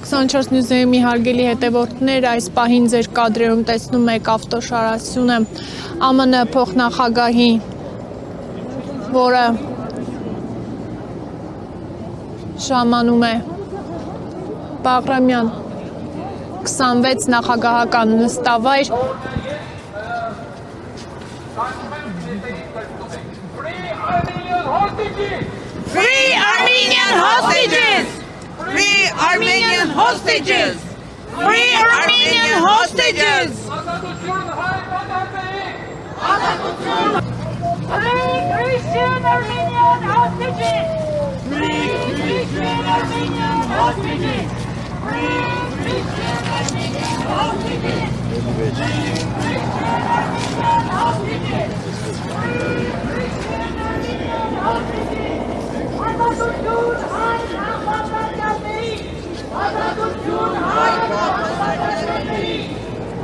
24 նյուզերի հարգելի հետևորդներ, այս պահին ձեր կադրերում տեսնում եք ավտոշարասյունը ԱՄՆ փոխնախագահի, որը ժամանում է Բաղրամյան 26 նախագահական նստավայր։ Free Armenian hostages! Free Armenian hostages! Free Armenian hostages! Free Christian Armenian hostages! Free Christian Armenian hostages! Free Christian Armenian hostages! Free Christian Armenian hostages! Free Christian Armenian hostages! Azadutun hay Ahmad Nabi! Azadutun hay